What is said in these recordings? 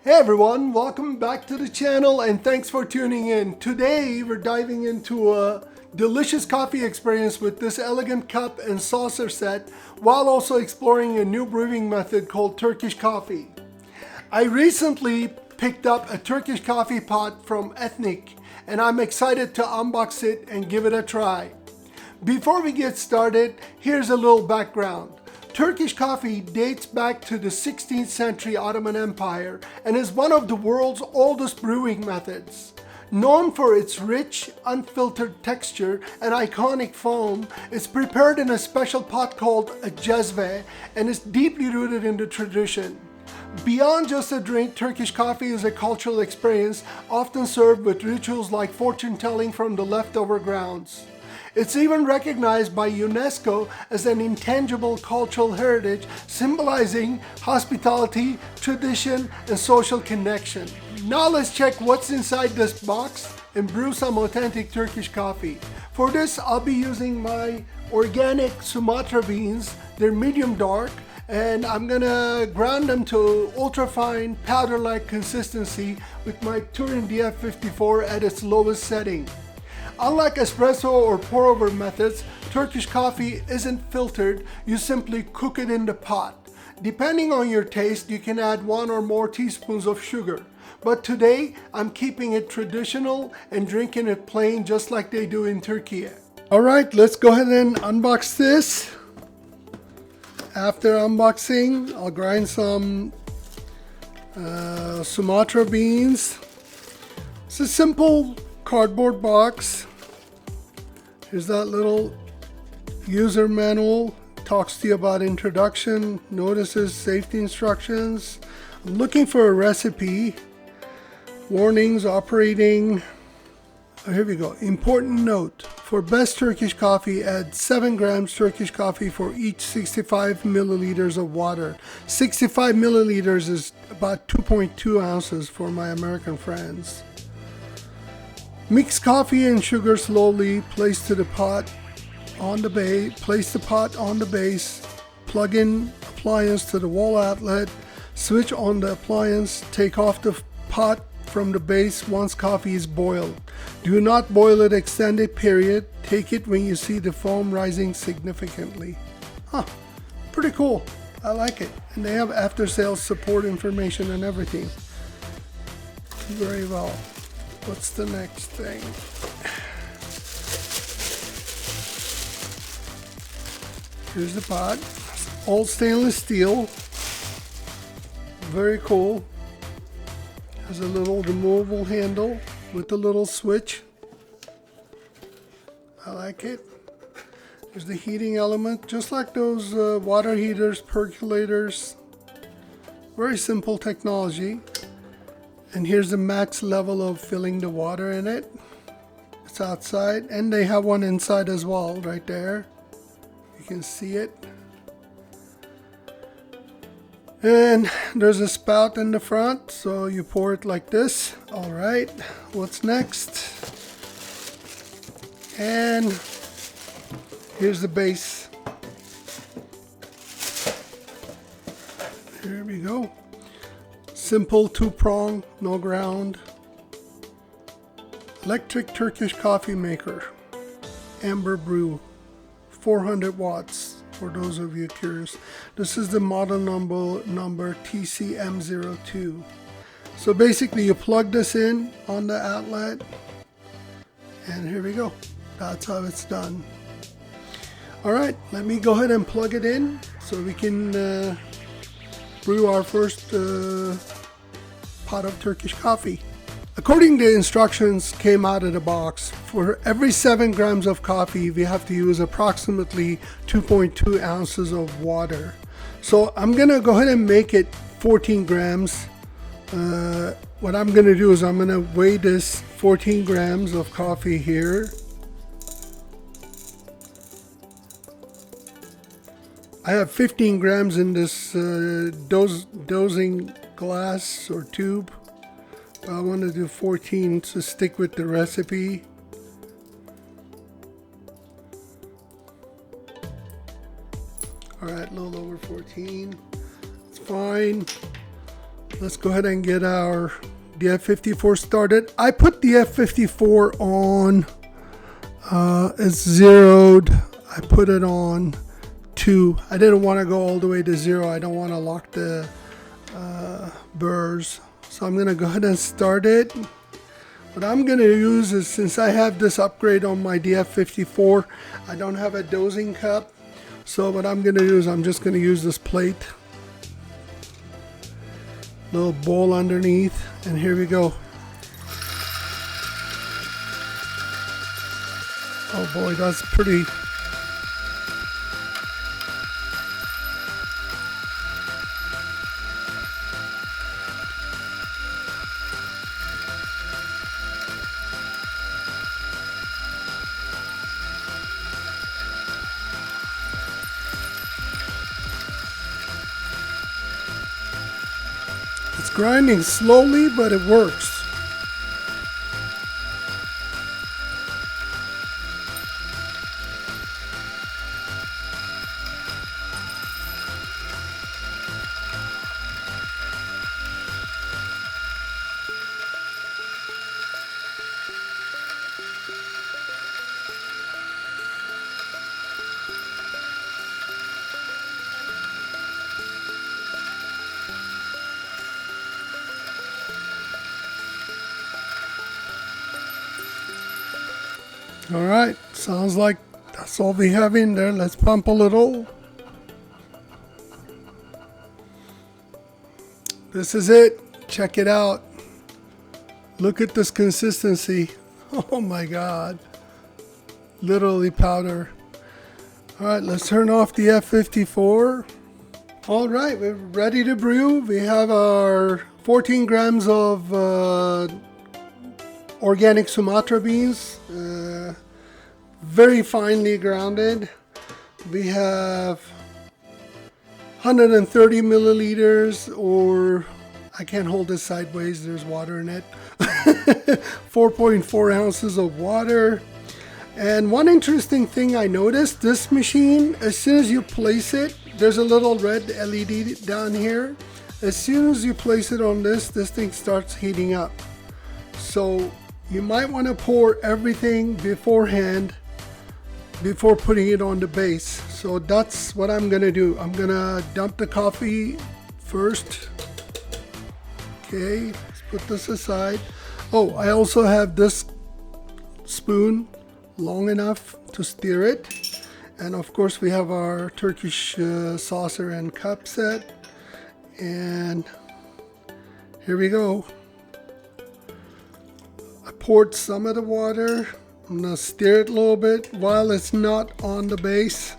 Hey everyone, welcome back to the channel and thanks for tuning in. Today we're diving into a delicious coffee experience with this elegant cup and saucer set while also exploring a new brewing method called Turkish coffee. I recently picked up a Turkish coffee pot from EthniQ and I'm excited to unbox it and give it a try. Before we get started, here's a little background. Turkish coffee dates back to the 16th century Ottoman Empire and is one of the world's oldest brewing methods. Known for its rich, unfiltered texture and iconic foam, it's prepared in a special pot called a Cezve and is deeply rooted in the tradition. Beyond just a drink, Turkish coffee is a cultural experience often served with rituals like fortune telling from the leftover grounds. It's even recognized by UNESCO as an intangible cultural heritage symbolizing hospitality, tradition, and social connection. Now let's check what's inside this box and brew some authentic Turkish coffee. For this, I'll be using my organic Sumatra beans. They're medium dark, and I'm gonna ground them to ultra-fine powder-like consistency with my Turin DF54 at its lowest setting. Unlike espresso or pour-over methods, Turkish coffee isn't filtered, you simply cook it in the pot. Depending on your taste, you can add 1 or more teaspoons of sugar. But today, I'm keeping it traditional and drinking it plain just like they do in Turkey. Alright, let's go ahead and unbox this. After unboxing, I'll grind some Sumatra beans. It's a simple cardboard box. Here's that little user manual. Talks to you about introduction, notices, safety instructions. I'm looking for a recipe. Warnings, operating. Oh, here we go. Important note. For best Turkish coffee, add 7 grams Turkish coffee for each 65 milliliters of water. 65 milliliters is about 2.2 ounces for my American friends. Mix coffee and sugar slowly. Place the pot on the base. Plug in appliance to the wall outlet. Switch on the appliance. Take off the pot from the base once coffee is boiled. Do not boil it extended period. Take it when you see the foam rising significantly. Pretty cool. I like it. And they have after sales support information and everything. Very well. What's the next thing? Here's the pot. Old stainless steel. Very cool. Has a little removable handle with a little switch. I like it. There's the heating element, just like those water heaters, percolators. Very simple technology. And here's the max level of filling the water in it. It's outside, and they have one inside as well, right there. You can see it. And there's a spout in the front, so you pour it like this. All right, what's next? And here's the base. Here we go. Simple 2-prong, no ground. Electric Turkish coffee maker. Amber Brew. 400 watts for those of you curious. This is the model number TCM02. So basically you plug this in on the outlet and here we go. That's how it's done. Alright, let me go ahead and plug it in so we can brew our first pot of Turkish coffee. According to instructions came out of the box, for every 7 grams of coffee we have to use approximately 2.2 ounces of water. So I'm gonna go ahead and make it 14 grams. What I'm gonna do is I'm gonna weigh this 14 grams of coffee here. I have 15 grams in this dosing glass or tube. I want to do 14 to stick with the recipe. Alright, a little over 14. It's fine. Let's go ahead and get our DF54 started. I put DF54 on, it's zeroed. I put it on 2. I didn't want to go all the way to 0. I don't want to lock the burrs. So I'm going to go ahead and start it. What I'm going to use is, since I have this upgrade on my DF54, I don't have a dosing cup. So what I'm going to do is I'm just going to use this plate. Little bowl underneath, and here we go. Oh boy, that's pretty. It's grinding slowly, but it works. All right, sounds like that's all we have in there. Let's pump a little. This is it. Check it out. Look at this consistency. Oh my God. Literally powder. All right, let's turn off the F54. All right, we're ready to brew. We have our 14 grams of organic Sumatra beans, very finely grounded. We have 130 milliliters, or I can't hold this sideways, there's water in it. 4.4 ounces of water. And one interesting thing I noticed, this machine, as soon as you place it, there's a little red LED down here. As soon as you place it on this thing starts heating up. So you might want to pour everything beforehand before putting it on the base. So that's what I'm gonna do. I'm gonna dump the coffee first. Okay, let's put this aside. Oh, I also have this spoon, long enough to stir it. And of course we have our Turkish saucer and cup set. And here we go. I poured some of the water. I'm gonna stir it a little bit while it's not on the base.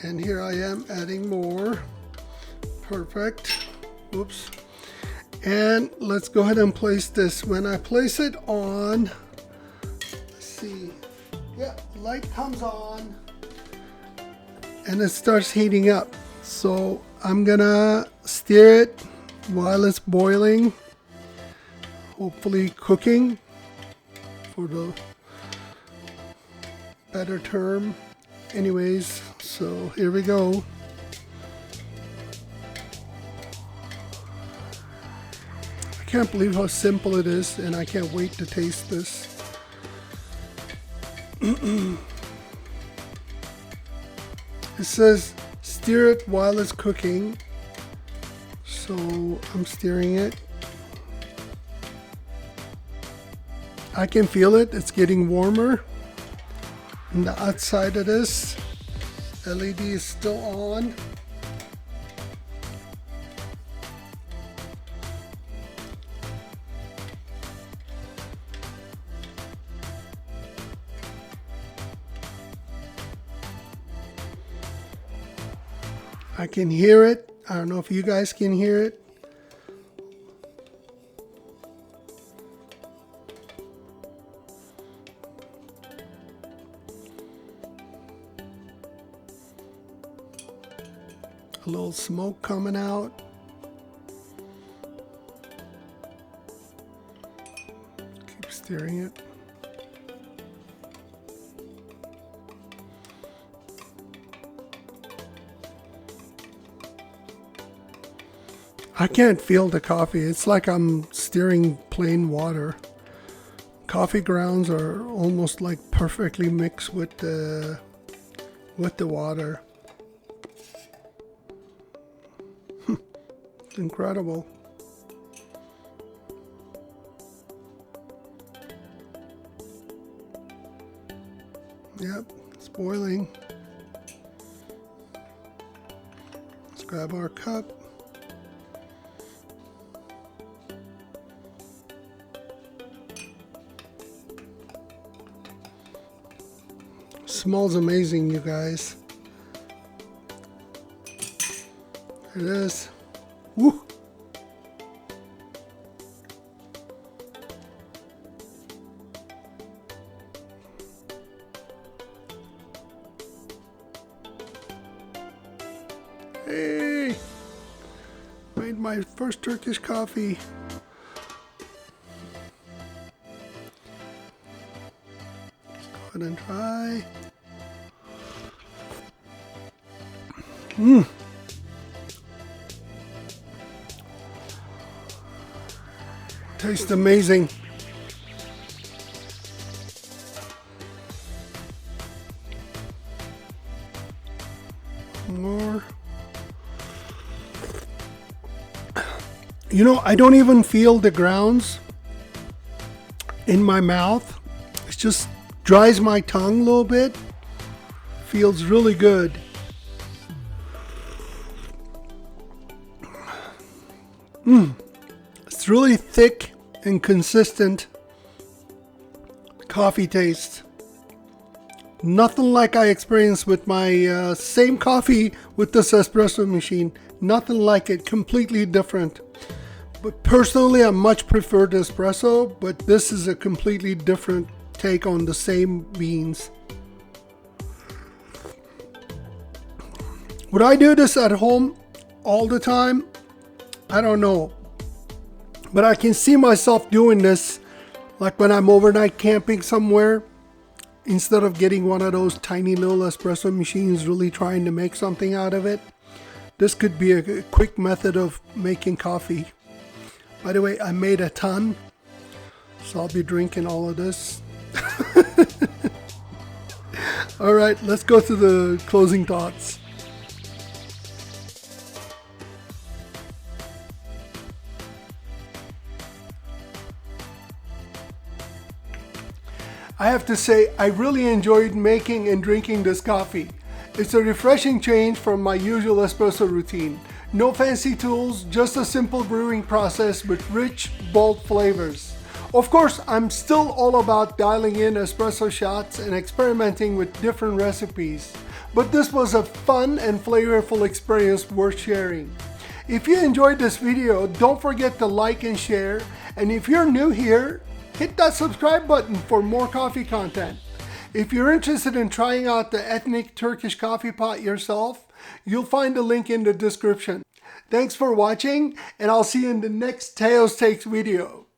And here I am adding more. Perfect. Oops. And let's go ahead and place this. When I place it on, let's see. Yeah, light comes on and it starts heating up. So I'm gonna stir it while it's boiling, hopefully cooking for the better term. Anyways, so here we go. I can't believe how simple it is, and I can't wait to taste this. It says stir it while it's cooking, so I'm stirring it. I can feel it, it's getting warmer. And the outside of this LED is still on. I can hear it. I don't know if you guys can hear it. A little smoke coming out. Keep stirring it. I can't feel the coffee. It's like I'm stirring plain water. Coffee grounds are almost like perfectly mixed with the water. It's incredible. Yep, it's boiling. Let's grab our cup. Smells amazing, you guys. There it is. Woo! Hey! Made my first Turkish coffee. Let's go ahead and try. Tastes amazing. More. You know, I don't even feel the grounds in my mouth. It just dries my tongue a little bit. Feels really good. It's really thick and consistent coffee taste. Nothing like I experienced with my same coffee with this espresso machine. Nothing like it. Completely different. But personally, I much prefer the espresso, but this is a completely different take on the same beans. Would I do this at home all the time? I don't know. But I can see myself doing this like when I'm overnight camping somewhere. Instead of getting one of those tiny little espresso machines, really trying to make something out of it. This could be a quick method of making coffee. By the way, I made a ton, so I'll be drinking all of this. All right, let's go to the closing thoughts. I have to say, I really enjoyed making and drinking this coffee. It's a refreshing change from my usual espresso routine. No fancy tools, just a simple brewing process with rich, bold flavors. Of course, I'm still all about dialing in espresso shots and experimenting with different recipes. But this was a fun and flavorful experience worth sharing. If you enjoyed this video, don't forget to like and share. And if you're new here, hit that subscribe button for more coffee content. If you're interested in trying out the EthniQ Turkish Coffee Pot yourself, you'll find a link in the description. Thanks for watching, and I'll see you in the next Teos Takes video.